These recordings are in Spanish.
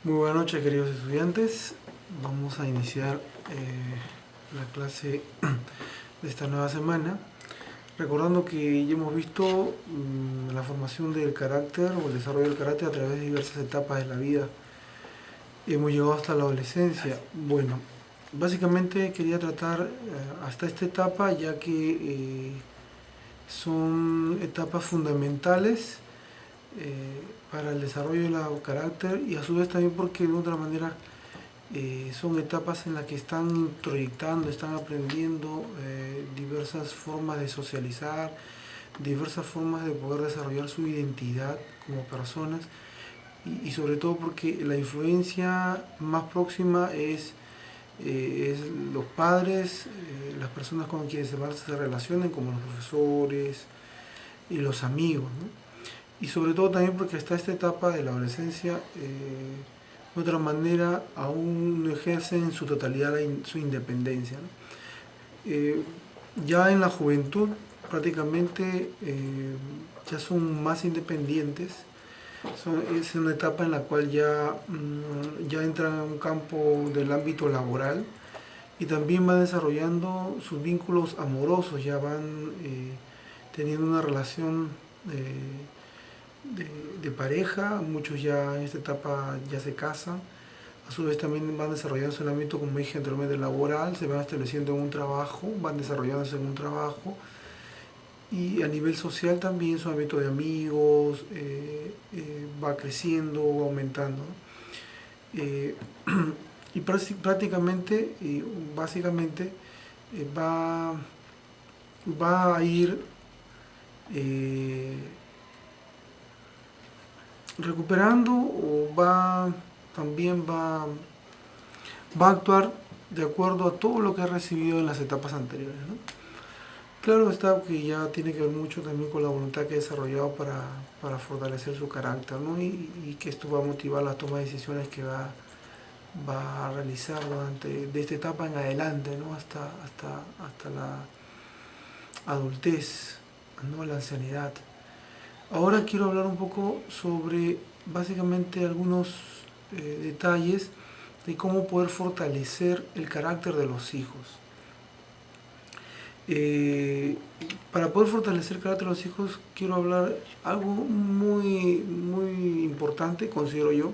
Muy buenas noches, queridos estudiantes. Vamos a iniciar la clase de esta nueva semana, recordando que ya hemos visto la formación del carácter o el desarrollo del carácter a través de diversas etapas de la vida. Hemos llegado hasta la adolescencia. Bueno, básicamente quería tratar hasta esta etapa, ya que son etapas fundamentales para el desarrollo del carácter, y a su vez también porque de otra manera son etapas en las que están introyectando, están aprendiendo diversas formas de socializar, diversas formas de poder desarrollar su identidad como personas, y sobre todo porque la influencia más próxima es los padres, las personas con quienes se relacionan, como los profesores y los amigos, ¿no? Y sobre todo también porque hasta esta etapa de la adolescencia, de otra manera, aún no ejercen en su totalidad su independencia, ¿no? Ya en la juventud prácticamente ya son más independientes. Es una etapa en la cual ya entran en un campo del ámbito laboral, y también van desarrollando sus vínculos amorosos, ya van teniendo una relación de pareja. Muchos ya en esta etapa ya se casan. A su vez también van desarrollándose en el ámbito, como dije anteriormente, laboral, se van estableciendo en un trabajo, van desarrollándose en un trabajo, y a nivel social también su ámbito de amigos va creciendo, va aumentando, ¿no? Y prácticamente y básicamente va, va a ir recuperando, o también va a actuar de acuerdo a todo lo que ha recibido en las etapas anteriores, ¿no? Claro está que ya tiene que ver mucho también con la voluntad que ha desarrollado para fortalecer su carácter, ¿no? Y que esto va a motivar la toma de decisiones que va a realizar durante de esta etapa en adelante, ¿no? Hasta la adultez, ¿no? La ancianidad. Ahora quiero hablar un poco sobre básicamente algunos detalles de cómo poder fortalecer el carácter de los hijos. Para poder fortalecer el carácter de los hijos, quiero hablar algo muy importante, considero yo,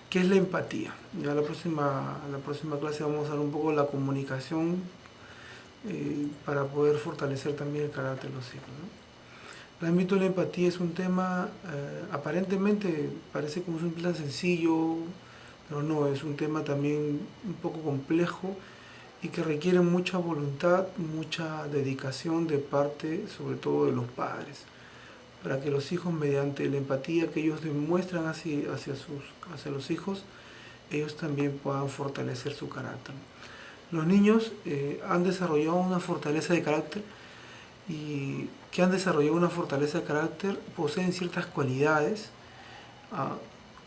que es la empatía. Ya la próxima clase vamos a hablar un poco de la comunicación para poder fortalecer también el carácter de los hijos, ¿no? El ámbito de la empatía es un tema, aparentemente parece como un plan sencillo, pero no, es un tema también un poco complejo, y que requiere mucha voluntad, mucha dedicación de parte, sobre todo de los padres, para que los hijos, mediante la empatía que ellos demuestran hacia los hijos, ellos también puedan fortalecer su carácter. Los niños han desarrollado una fortaleza de carácter, y que han desarrollado una fortaleza de carácter poseen ciertas cualidades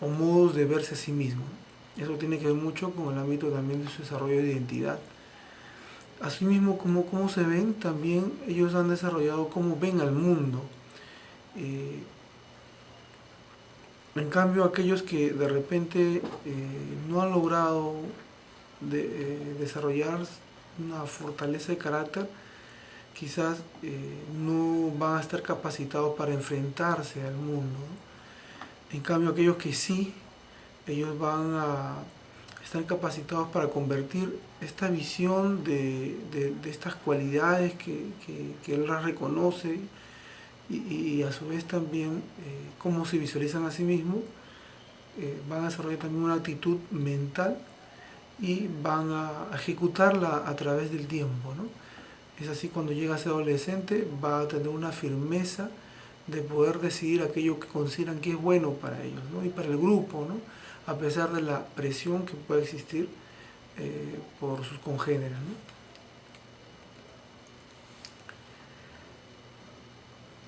o modos de verse a sí mismos. Eso tiene que ver mucho con el ámbito también de su desarrollo de identidad. Asimismo, cómo se ven, también ellos han desarrollado cómo ven al mundo. En cambio, aquellos que de repente no han logrado desarrollar una fortaleza de carácter, quizás no van a estar capacitados para enfrentarse al mundo, ¿no? En cambio, aquellos que sí, ellos van a estar capacitados para convertir esta visión de estas cualidades que él las reconoce, y a su vez también cómo se visualizan a sí mismos, van a desarrollar también una actitud mental, y van a ejecutarla a través del tiempo, ¿no? Es así, cuando llega a ser adolescente va a tener una firmeza de poder decidir aquello que consideran que es bueno para ellos, ¿no? Y para el grupo, ¿no? A pesar de la presión que puede existir por sus congéneres, ¿no?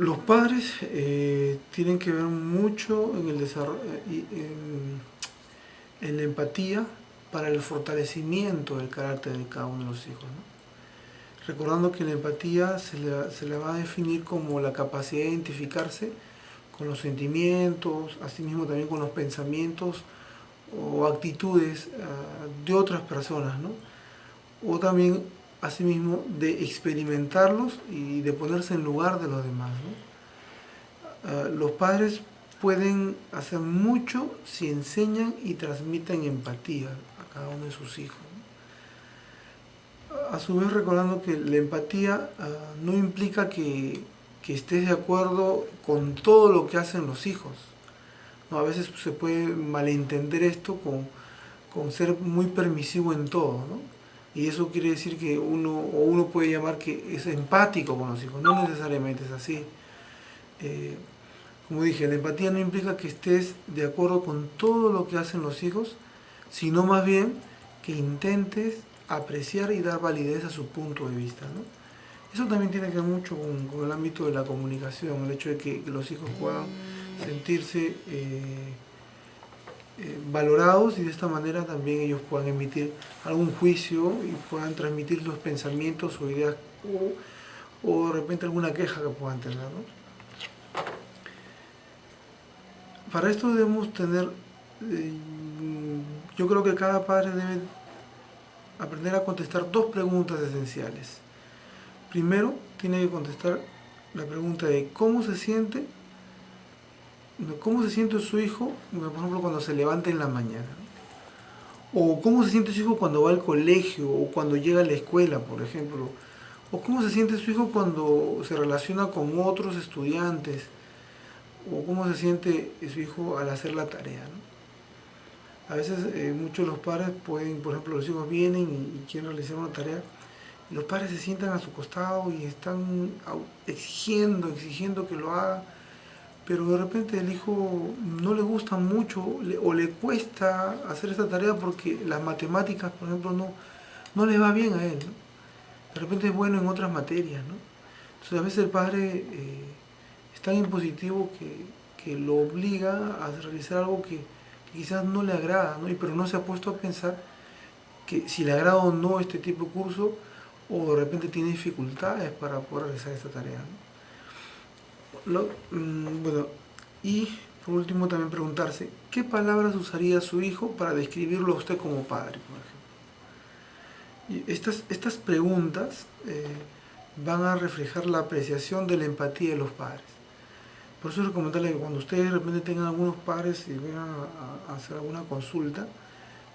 Los padres tienen que ver mucho en el desarrollo, en la empatía para el fortalecimiento del carácter de cada uno de los hijos, ¿no? Recordando que la empatía se le va a definir como la capacidad de identificarse con los sentimientos, asimismo también con los pensamientos o actitudes de otras personas, ¿no? O también, asimismo, de experimentarlos y de ponerse en lugar de los demás, ¿no? Los padres pueden hacer mucho si enseñan y transmiten empatía a cada uno de sus hijos, ¿no? A su vez, recordando que la empatía no implica que estés de acuerdo con todo lo que hacen los hijos, ¿no? A veces se puede malentender esto con ser muy permisivo en todo, ¿no? Y eso quiere decir que uno puede llamar que es empático con los hijos. No necesariamente es así. Como dije, la empatía no implica que estés de acuerdo con todo lo que hacen los hijos, sino más bien que intentes apreciar y dar validez a su punto de vista, ¿no? Eso también tiene que ver mucho con el ámbito de la comunicación, el hecho de que los hijos puedan sentirse valorados, y de esta manera también ellos puedan emitir algún juicio y puedan transmitir sus pensamientos o ideas, o de repente alguna queja que puedan tener, ¿no? Para esto debemos tener, yo creo que cada padre debe aprender a contestar dos preguntas esenciales. Primero, tiene que contestar la pregunta de cómo se siente su hijo, por ejemplo, cuando se levanta en la mañana, ¿no? O cómo se siente su hijo cuando va al colegio o cuando llega a la escuela, por ejemplo. O cómo se siente su hijo cuando se relaciona con otros estudiantes. O cómo se siente su hijo al hacer la tarea, ¿no? A veces muchos de los padres pueden, por ejemplo, los hijos vienen y quieren realizar una tarea, y los padres se sientan a su costado y están exigiendo que lo haga, pero de repente el hijo no le gusta mucho o le cuesta hacer esta tarea porque las matemáticas, por ejemplo, no le va bien a él, ¿no? De repente es bueno en otras materias, ¿no? Entonces a veces el padre es tan impositivo que lo obliga a realizar algo que quizás no le agrada, ¿no? Pero no se ha puesto a pensar que si le agrada o no este tipo de curso, o de repente tiene dificultades para poder realizar esta tarea, ¿no? Bueno, y por último también preguntarse, ¿qué palabras usaría su hijo para describirlo a usted como padre, por ejemplo? Y estas preguntas van a reflejar la apreciación de la empatía de los padres. Por eso es recomendable que cuando ustedes de repente tengan algunos padres y vengan a hacer alguna consulta,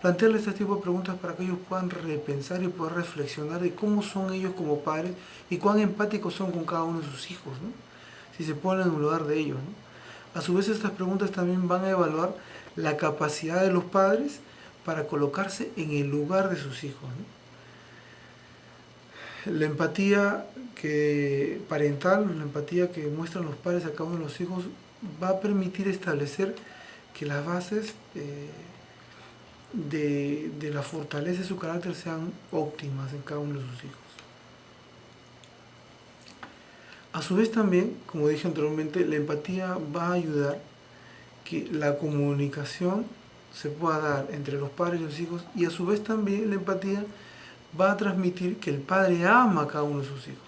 plantearles este tipo de preguntas para que ellos puedan repensar y poder reflexionar de cómo son ellos como padres y cuán empáticos son con cada uno de sus hijos, ¿no? Si se ponen en el lugar de ellos, ¿no? A su vez, estas preguntas también van a evaluar la capacidad de los padres para colocarse en el lugar de sus hijos, ¿no? La empatía parental, la empatía que muestran los padres a cada uno de los hijos, va a permitir establecer que las bases de la fortaleza de su carácter sean óptimas en cada uno de sus hijos. A su vez también, como dije anteriormente, la empatía va a ayudar que la comunicación se pueda dar entre los padres y los hijos, y a su vez también la empatía va a transmitir que el padre ama a cada uno de sus hijos.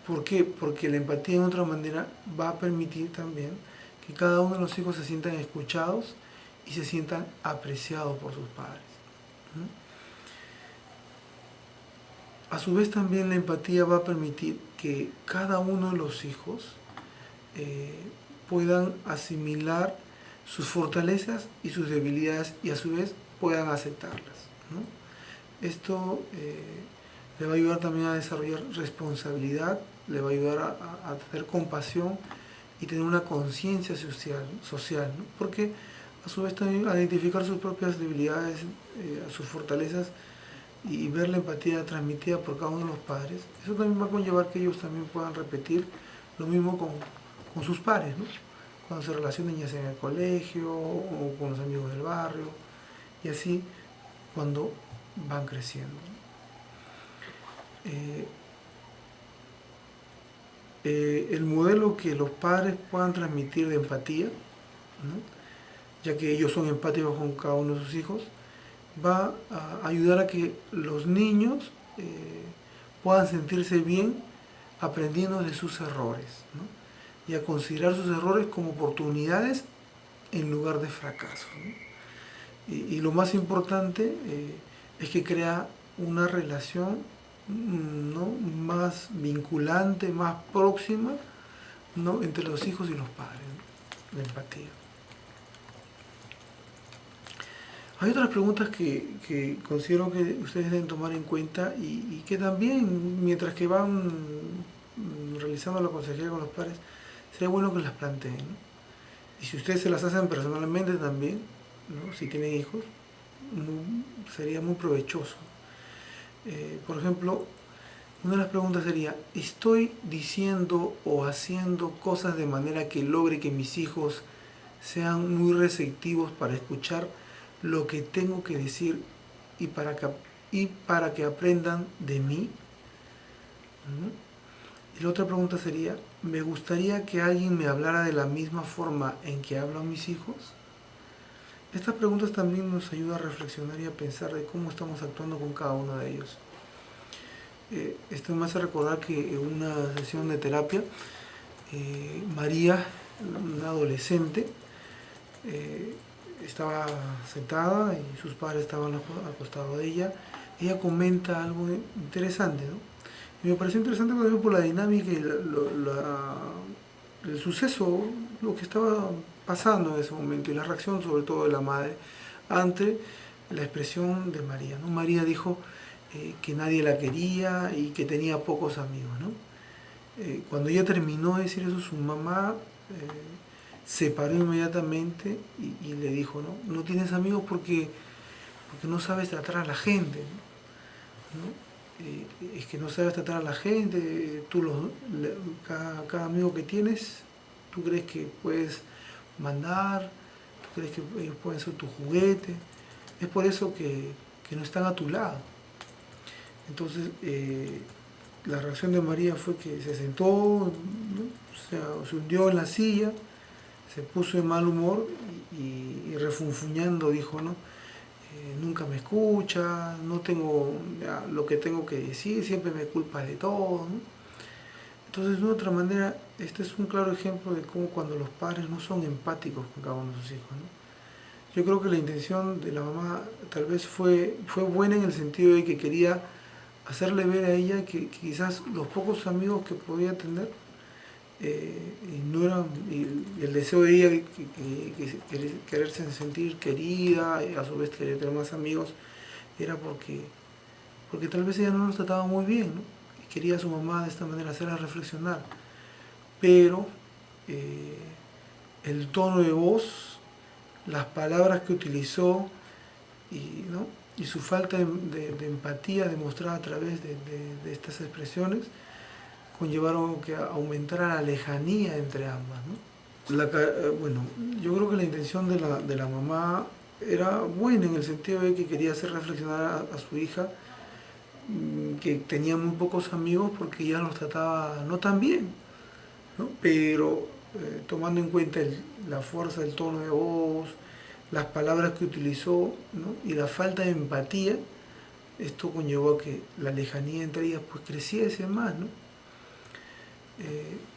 ¿Por qué? Porque la empatía, de otra manera, va a permitir también que cada uno de los hijos se sientan escuchados y se sientan apreciados por sus padres. A su vez también la empatía va a permitir que cada uno de los hijos puedan asimilar sus fortalezas y sus debilidades, y a su vez puedan aceptarlas, ¿no? Esto le va a ayudar también a desarrollar responsabilidad, le va a ayudar a tener compasión y tener una conciencia social, ¿no? Porque a su vez también a identificar sus propias debilidades, sus fortalezas, y ver la empatía transmitida por cada uno de los padres, eso también va a conllevar que ellos también puedan repetir lo mismo con sus pares, ¿no? Cuando se relacionen, ya sea en el colegio o con los amigos del barrio, y así cuando van creciendo. El modelo que los padres puedan transmitir de empatía, ¿no? Ya que ellos son empáticos con cada uno de sus hijos, va a ayudar a que los niños puedan sentirse bien aprendiendo de sus errores, ¿no? Y a considerar sus errores como oportunidades en lugar de fracasos, ¿no? Y lo más importante es que crea una relación, ¿no?, más vinculante, más próxima, ¿no?, entre los hijos y los padres, ¿no?, la empatía. Hay otras preguntas que considero que ustedes deben tomar en cuenta y que también, mientras que van realizando la consejería con los padres, sería bueno que las planteen, ¿no? Y si ustedes se las hacen personalmente también, ¿no?, si tienen hijos, sería muy provechoso. Por ejemplo, una de las preguntas sería: ¿estoy diciendo o haciendo cosas de manera que logre que mis hijos sean muy receptivos para escuchar lo que tengo que decir y para que aprendan de mí? ¿No? Y la otra pregunta sería: ¿me gustaría que alguien me hablara de la misma forma en que hablan mis hijos? Estas preguntas también nos ayudan a reflexionar y a pensar de cómo estamos actuando con cada uno de ellos. Esto me hace recordar que en una sesión de terapia, María, una adolescente, estaba sentada y sus padres estaban al costado de ella. Ella comenta algo interesante, ¿no? Y me pareció interesante también por la dinámica y el suceso, lo que estaba pasando en ese momento y la reacción sobre todo de la madre ante la expresión de María, ¿no? María dijo que nadie la quería y que tenía pocos amigos, ¿no? Cuando ella terminó de decir eso, su mamá se paró inmediatamente y le dijo: no tienes amigos porque no sabes tratar a la gente, ¿no? Es que no sabes tratar a la gente, cada amigo que tienes, tú crees que puedes mandar, tú crees que ellos pueden ser tu juguete, es por eso que no están a tu lado. Entonces, la reacción de María fue que se sentó, ¿no?, se hundió en la silla, se puso de mal humor y refunfuñando dijo: ¿no?, nunca me escucha, no tengo lo que tengo que decir, siempre me culpa de todo, ¿no? Entonces, de otra manera, este es un claro ejemplo de cómo cuando los padres no son empáticos con cada uno de sus hijos, ¿no? Yo creo que la intención de la mamá tal vez fue buena en el sentido de que quería hacerle ver a ella que quizás los pocos amigos que podía tener no eran, y el deseo de ella quererse sentir querida y a su vez querer tener más amigos, era porque tal vez ella no los trataba muy bien, ¿no? Y quería a su mamá de esta manera hacerla reflexionar, pero el tono de voz, las palabras que utilizó ¿no?, y su falta de empatía demostrada a través de estas expresiones conllevaron que aumentara la lejanía entre ambas, ¿no? Bueno, yo creo que la intención de la mamá era buena en el sentido de que quería hacer reflexionar a su hija, que tenía muy pocos amigos porque ella los trataba no tan bien, ¿no? Pero tomando en cuenta la fuerza del tono de voz, las palabras que utilizó, ¿no?, y la falta de empatía, esto conllevó a que la lejanía entre ellas pues creciese más, ¿no?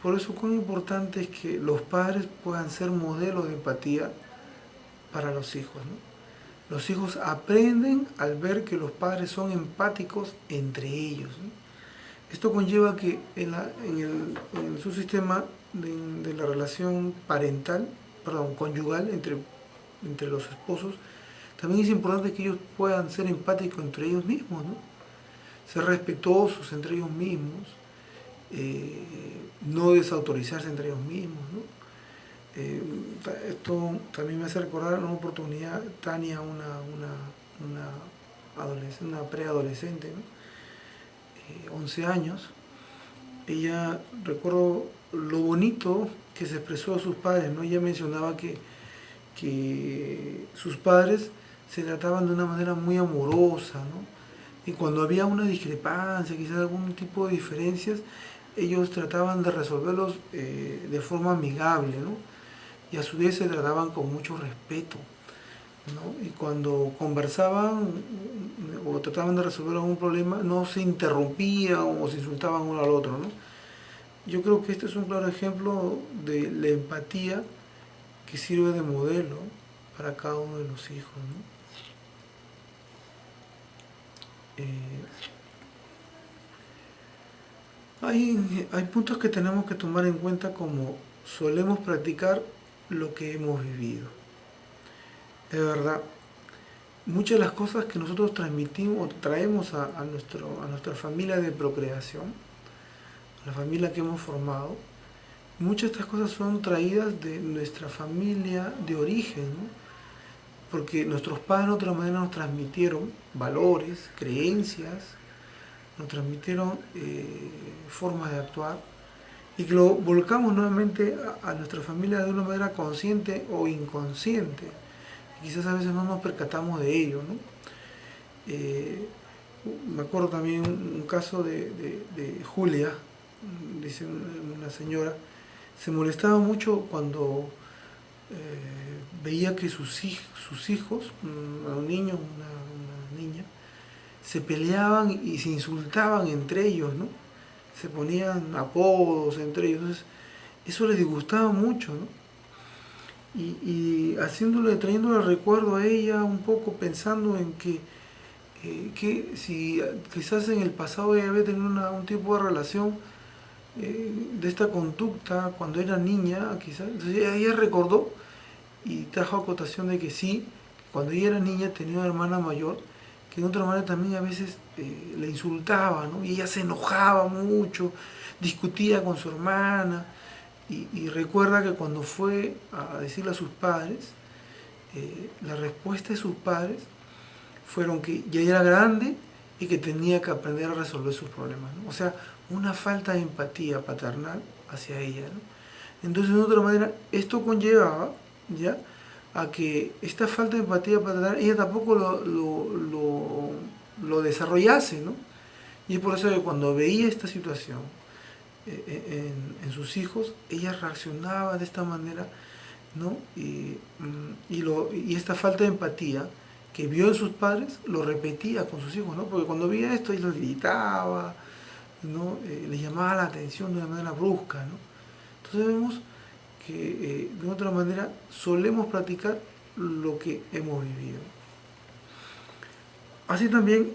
Por eso cuán importante es que los padres puedan ser modelos de empatía para los hijos, ¿no? Los hijos aprenden al ver que los padres son empáticos entre ellos, ¿no? Esto conlleva que en su sistema de la relación conyugal entre los esposos, también es importante que ellos puedan ser empáticos entre ellos mismos, ¿no? Ser respetuosos entre ellos mismos, no desautorizarse entre ellos mismos, ¿no? Esto también me hace recordar una oportunidad. Tania, una preadolescente, ¿no?, 11 años, ella, recuerdo lo bonito que se expresó a sus padres, ¿no? Ella mencionaba que sus padres se trataban de una manera muy amorosa, ¿no? Y cuando había una discrepancia, quizás algún tipo de diferencias, ellos trataban de resolverlos de forma amigable, ¿no? Y a su vez se trataban con mucho respeto, ¿no? Y cuando conversaban o trataban de resolver algún problema, no se interrumpían o se insultaban uno al otro, ¿no? Yo creo que este es un claro ejemplo de la empatía que sirve de modelo para cada uno de los hijos, ¿no? Hay puntos que tenemos que tomar en cuenta, como solemos practicar lo que hemos vivido. Es verdad, muchas de las cosas que nosotros transmitimos o traemos a nuestra familia de procreación, a la familia que hemos formado, muchas de estas cosas son traídas de nuestra familia de origen, ¿no? Porque nuestros padres de otra manera nos transmitieron valores, creencias, nos transmitieron formas de actuar, y que lo volcamos nuevamente a nuestra familia de una manera consciente o inconsciente. Y quizás a veces no nos percatamos de ello, ¿no? Me acuerdo también un caso de Julia, dice una señora, se molestaba mucho cuando veía que sus hijos, un niño, una niña, se peleaban y se insultaban entre ellos, ¿no? Se ponían apodos entre ellos. Entonces, eso les disgustaba mucho, ¿no? Y trayéndole recuerdo a ella, un poco pensando en que si quizás en el pasado ella había tenido un tipo de relación de esta conducta cuando era niña, quizás. Entonces ella recordó y trajo acotación de que sí, cuando ella era niña tenía una hermana mayor que de otra manera también a veces le insultaba, ¿no? Y ella se enojaba mucho, discutía con su hermana, y recuerda que cuando fue a decirle a sus padres, la respuesta de sus padres fueron que ya era grande y que tenía que aprender a resolver sus problemas, ¿no? O sea, una falta de empatía paternal hacia ella, ¿no? Entonces, de otra manera, esto conllevaba, ¿ya?, a que esta falta de empatía paternal ella tampoco lo desarrollase, ¿no? Y es por eso que cuando veía esta situación en sus hijos, ella reaccionaba de esta manera, ¿no? Y esta falta de empatía que vio en sus padres, lo repetía con sus hijos, ¿no? Porque cuando veía esto, ella los gritaba, ¿no? Les llamaba la atención de una manera brusca, ¿no? Entonces vemos que de otra manera solemos practicar lo que hemos vivido. Así también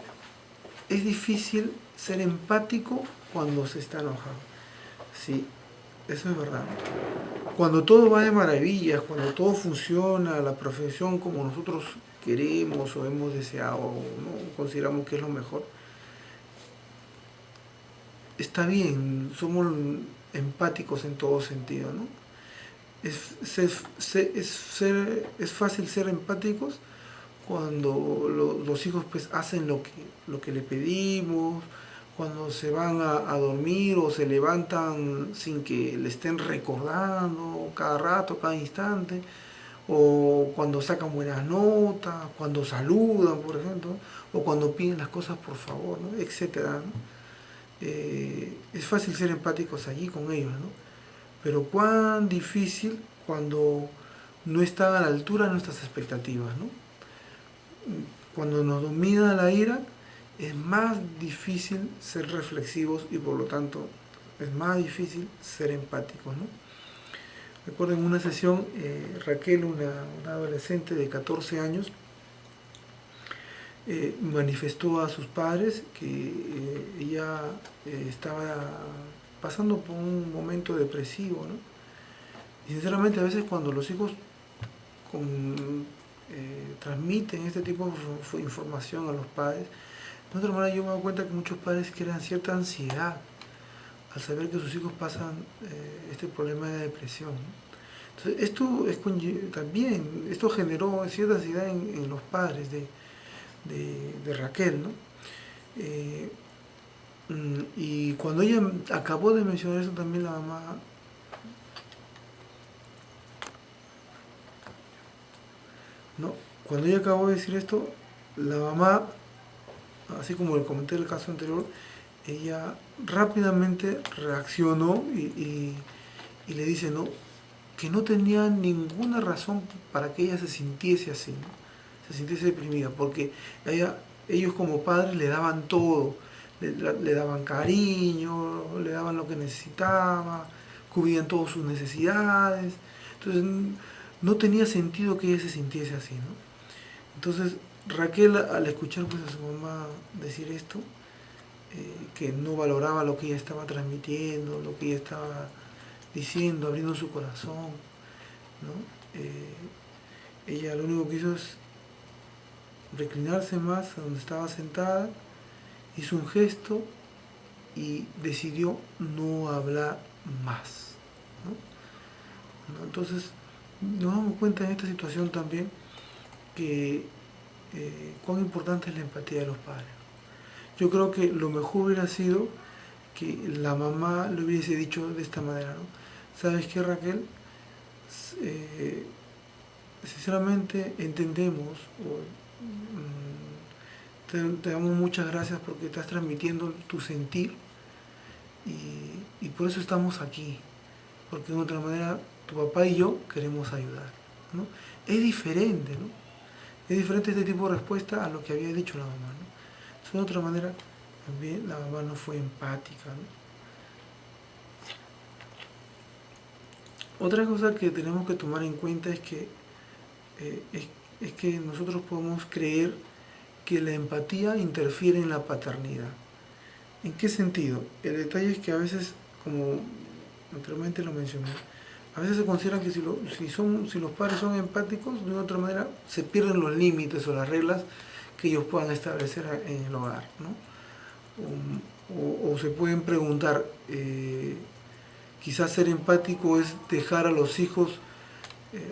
es difícil ser empático cuando se está enojado. Sí, eso es verdad. Cuando todo va de maravillas, cuando todo funciona, la profesión como nosotros queremos o hemos deseado, ¿no?, consideramos que es lo mejor, está bien, somos empáticos en todo sentido, ¿no? Es fácil ser empáticos cuando los hijos pues hacen lo que le pedimos, cuando se van a dormir o se levantan sin que le estén recordando cada rato, cada instante, o cuando sacan buenas notas, cuando saludan, por ejemplo, o cuando piden las cosas por favor, ¿no?, etcétera, ¿no? Es fácil ser empáticos allí con ellos, ¿no? Pero cuán difícil cuando no están a la altura de nuestras expectativas, ¿no? Cuando nos domina la ira, es más difícil ser reflexivos y por lo tanto es más difícil ser empáticos, ¿no? Recuerdo en una sesión, Raquel, una adolescente de 14 años, manifestó a sus padres que ella estaba pasando por un momento depresivo, ¿no? Y sinceramente a veces cuando los hijos transmiten este tipo de información a los padres, de otra manera yo me doy cuenta que muchos padres crean cierta ansiedad al saber que sus hijos pasan este problema de depresión, ¿no? Entonces esto generó cierta ansiedad en los padres de Raquel, ¿no? Y cuando ella acabó de mencionar eso, también la mamá, ¿no?, cuando ella acabó de decir esto, la mamá, así como le comenté el caso anterior, ella rápidamente reaccionó y le dice, ¿no?, que no tenía ninguna razón para que ella se sintiese así, ¿no?, se sintiese deprimida, porque ellos como padres le daban todo, le daban cariño, le daban lo que necesitaba, cubrían todas sus necesidades. Entonces no tenía sentido que ella se sintiese así, ¿no? Entonces Raquel, al escuchar pues a su mamá decir esto, que no valoraba lo que ella estaba transmitiendo, lo que ella estaba diciendo, abriendo su corazón, ¿no? Ella lo único que hizo es reclinarse más a donde estaba sentada, hizo un gesto y decidió no hablar más, ¿no? Entonces nos damos cuenta en esta situación también que cuán importante es la empatía de los padres. Yo creo que lo mejor hubiera sido que la mamá le hubiese dicho de esta manera, ¿no? ¿Sabes qué, Raquel? Eh, Sinceramente entendemos, te damos muchas gracias porque estás transmitiendo tu sentir y por eso estamos aquí, porque de otra manera tu papá y yo queremos ayudar, ¿no? Es diferente, ¿no? Es diferente este tipo de respuesta a lo que había dicho la mamá, ¿no? De otra manera también la mamá no fue empática, ¿no? Otra cosa que tenemos que tomar en cuenta es que es que nosotros podemos creer que la empatía interfiere en la paternidad. ¿En qué sentido? El detalle es que a veces, como anteriormente lo mencioné, a veces se considera que si los padres son empáticos, de una otra manera se pierden los límites o las reglas que ellos puedan establecer en el hogar, ¿no? O se pueden preguntar, quizás ser empático es dejar a los hijos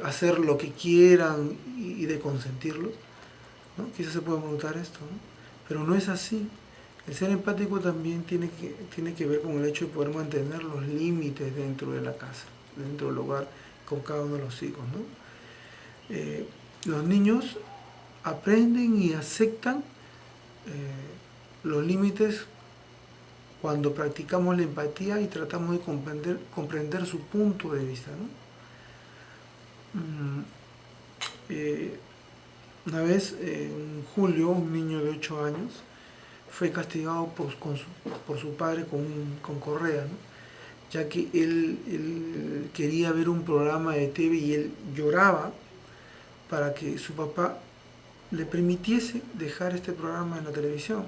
hacer lo que quieran y de consentirlos, ¿no? Quizás se puede preguntar esto, ¿no? Pero no es así. El ser empático también tiene que ver con el hecho de poder mantener los límites dentro de la casa, dentro del hogar, con cada uno de los hijos, ¿no? Los niños aprenden y aceptan los límites cuando practicamos la empatía y tratamos de comprender su punto de vista, ¿no? Una vez, en julio, un niño de 8 años fue castigado por su padre con correa, ¿no? Ya que él quería ver un programa de TV y él lloraba para que su papá le permitiese dejar este programa en la televisión.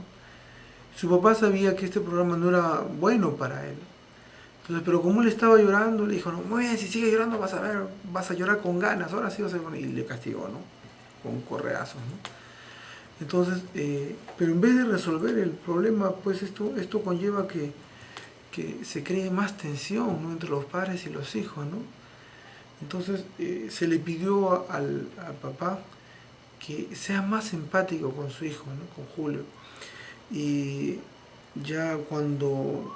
Su papá sabía que este programa no era bueno para él. Entonces, pero como él estaba llorando, le dijo, no, muy bien, si sigues llorando vas a ver, vas a llorar con ganas, ahora sí vas a ver. Y le castigó, ¿no? Con correazos, ¿no? Entonces, pero en vez de resolver el problema, pues esto conlleva que se cree más tensión, ¿no? Entre los padres y los hijos, ¿no? Entonces, se le pidió al papá que sea más empático con su hijo, ¿no? Con Julio. Y ya cuando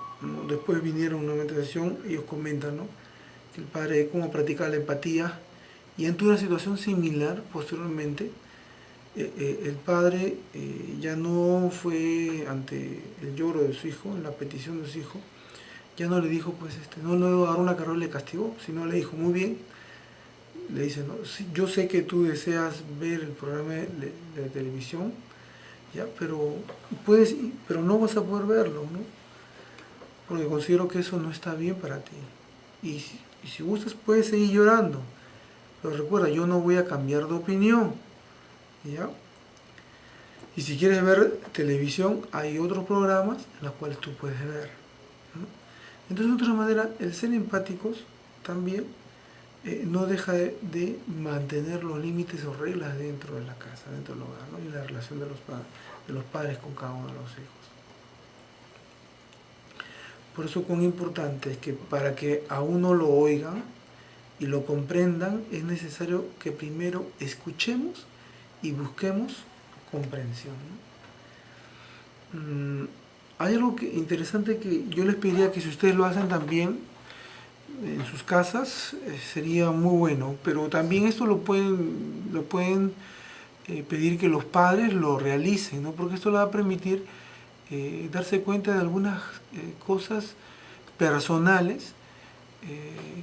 después vinieron a una meditación, ellos comentan, ¿no? Que el padre cómo practicar la empatía, y ante una situación similar posteriormente el padre ya no fue ante el lloro de su hijo, en la petición de su hijo, ya no le dijo pues no le dio a dar una carrera y le castigó, sino le dijo muy bien, le dice, ¿no? Sí, yo sé que tú deseas ver el programa de televisión, ya, pero no vas a poder verlo, ¿no? Porque considero que eso no está bien para ti. Y si gustas puedes seguir llorando, pero recuerda, yo no voy a cambiar de opinión, ¿ya? Y si quieres ver televisión, hay otros programas en los cuales tú puedes ver, ¿no? Entonces, de otra manera, el ser empáticos también no deja de mantener los límites o reglas dentro de la casa, dentro del hogar, ¿no? Y la relación de los padres con cada uno de los hijos. Por eso cuán importante es que para que a uno lo oigan y lo comprendan, es necesario que primero escuchemos y busquemos comprensión, ¿no? Hay algo interesante que yo les pediría que si ustedes lo hacen también en sus casas, sería muy bueno, pero también esto lo pueden pedir que los padres lo realicen, ¿no? Porque esto le va a permitir darse cuenta de algunas cosas personales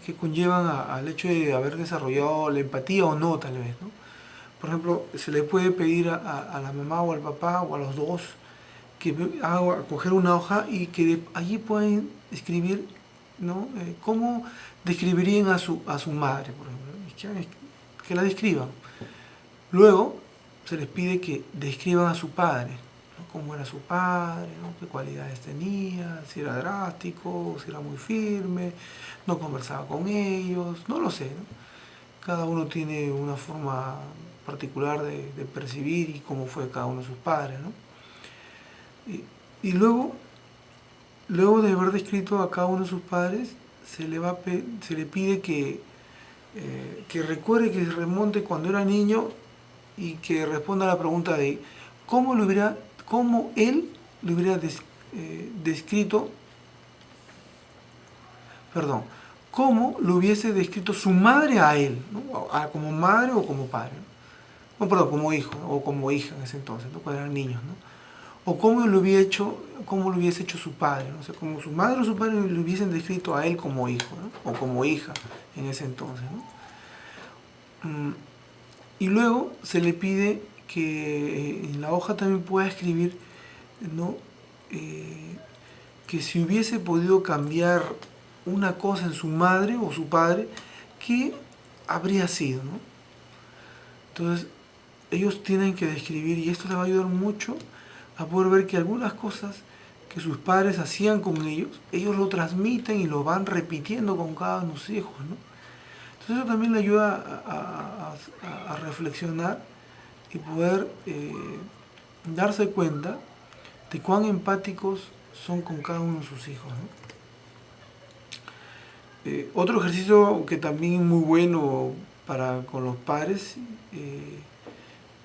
que conllevan al hecho de haber desarrollado la empatía o no, tal vez, ¿no? Por ejemplo, se le puede pedir a la mamá o al papá o a los dos que coger una hoja y que allí pueden escribir, ¿no? Cómo describirían a su madre, por ejemplo. que la describan. Luego se les pide que describan a su padre, ¿no? Cómo era su padre, ¿no? Qué cualidades tenía, si era drástico, si era muy firme, no conversaba con ellos, no lo sé, ¿no? Cada uno tiene una forma particular de percibir y cómo fue cada uno de sus padres, ¿no? Y luego de haber descrito a cada uno de sus padres, se le pide que recuerde, que se remonte cuando era niño y que responda a la pregunta de cómo él le hubiera descrito, perdón, cómo lo hubiese descrito su madre a él, ¿no? Como madre o como padre, ¿no? No, perdón, como hijo, ¿no? O como hija en ese entonces, ¿no? Cuando eran niños, ¿no? O cómo lo hubiese hecho su padre, ¿no? O sea, como su madre o su padre le hubiesen descrito a él como hijo, ¿no? O como hija en ese entonces, ¿no? Y luego se le pide que en la hoja también pueda escribir, ¿no? Que si hubiese podido cambiar una cosa en su madre o su padre, ¿qué habría sido, ¿no? Entonces, ellos tienen que describir, y esto les va a ayudar mucho a poder ver que algunas cosas que sus padres hacían con ellos lo transmiten y lo van repitiendo con cada uno de sus hijos, ¿no? Entonces eso también le ayuda a reflexionar y poder darse cuenta de cuán empáticos son con cada uno de sus hijos, ¿no? Otro ejercicio que también es muy bueno con los padres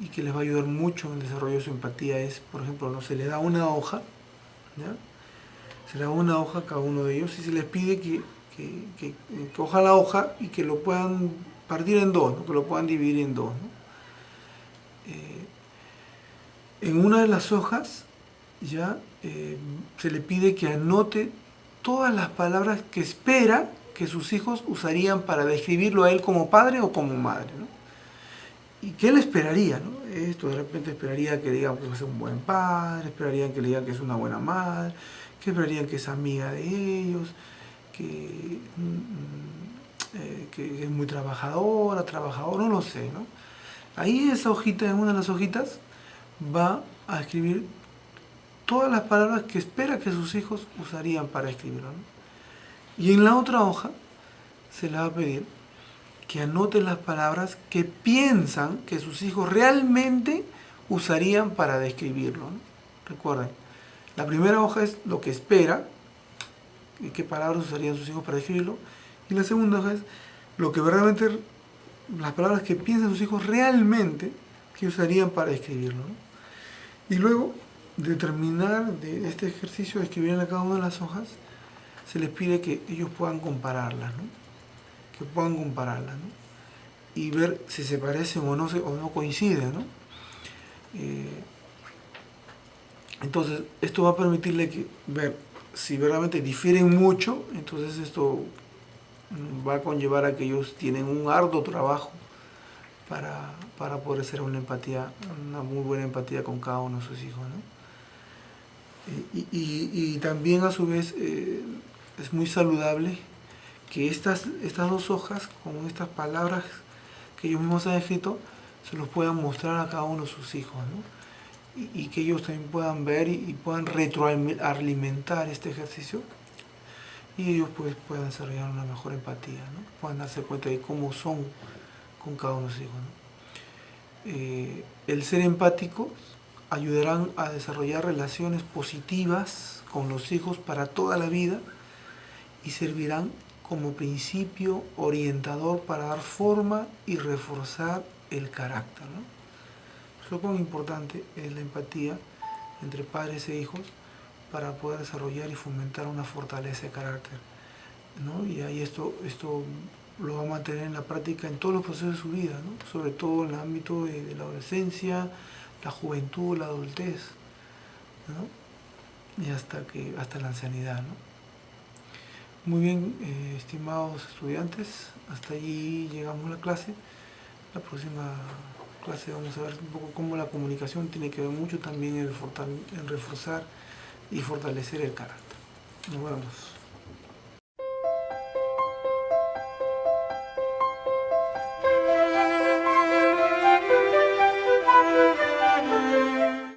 y que les va a ayudar mucho en el desarrollo de su empatía es, por ejemplo, ¿no? Se les da una hoja, ¿ya? Se les da una hoja a cada uno de ellos y se les pide que cojan la hoja y que lo puedan partir en dos, ¿no? Que lo puedan dividir en dos, ¿no? En una de las hojas ya se le pide que anote todas las palabras que espera que sus hijos usarían para describirlo a él como padre o como madre, ¿no? ¿Y qué él esperaría, ¿no? Esto de repente esperaría que digan que es un buen padre, esperarían que le digan que es una buena madre, que esperarían que es amiga de ellos, que, que es muy trabajador, no lo sé, ¿no? Ahí esa hojita, en una de las hojitas, va a escribir todas las palabras que espera que sus hijos usarían para escribirlo, ¿no? Y en la otra hoja se le va a pedir que anoten las palabras que piensan que sus hijos realmente usarían para describirlo, ¿no? Recuerden, la primera hoja es lo que espera, y qué palabras usarían sus hijos para describirlo, y la segunda hoja es lo que verdaderamente, las palabras que piensan sus hijos realmente que usarían para describirlo, ¿no? Y luego de terminar de este ejercicio de escribir en cada una de las hojas, se les pide que ellos puedan compararlas, ¿no? Que puedan compararlas, ¿no? Y ver si se parecen o no coinciden, ¿no? Entonces, esto va a permitirle ver si verdaderamente difieren mucho, entonces esto va a conllevar a que ellos tienen un arduo trabajo para poder hacer una muy buena empatía con cada uno de sus hijos, ¿no? Y también a su vez es muy saludable que estas dos hojas, con estas palabras que ellos mismos han escrito, se los puedan mostrar a cada uno de sus hijos, ¿no? Y que ellos también puedan ver y puedan retroalimentar este ejercicio y ellos pues puedan desarrollar una mejor empatía, ¿no? Puedan darse cuenta de cómo son con cada uno de sus hijos, ¿no? El ser empáticos ayudarán a desarrollar relaciones positivas con los hijos para toda la vida y servirán como principio orientador para dar forma y reforzar el carácter, ¿no? Lo cuán importante es la empatía entre padres e hijos para poder desarrollar y fomentar una fortaleza de carácter, ¿no? Y ahí esto lo va a mantener en la práctica en todos los procesos de su vida, ¿no? Sobre todo en el ámbito de la adolescencia, la juventud, la adultez, ¿no? Y hasta la ancianidad, ¿no? Muy bien, estimados estudiantes, hasta allí llegamos a la clase. La próxima clase vamos a ver un poco cómo la comunicación tiene que ver mucho también en reforzar y fortalecer el carácter. Nos vemos.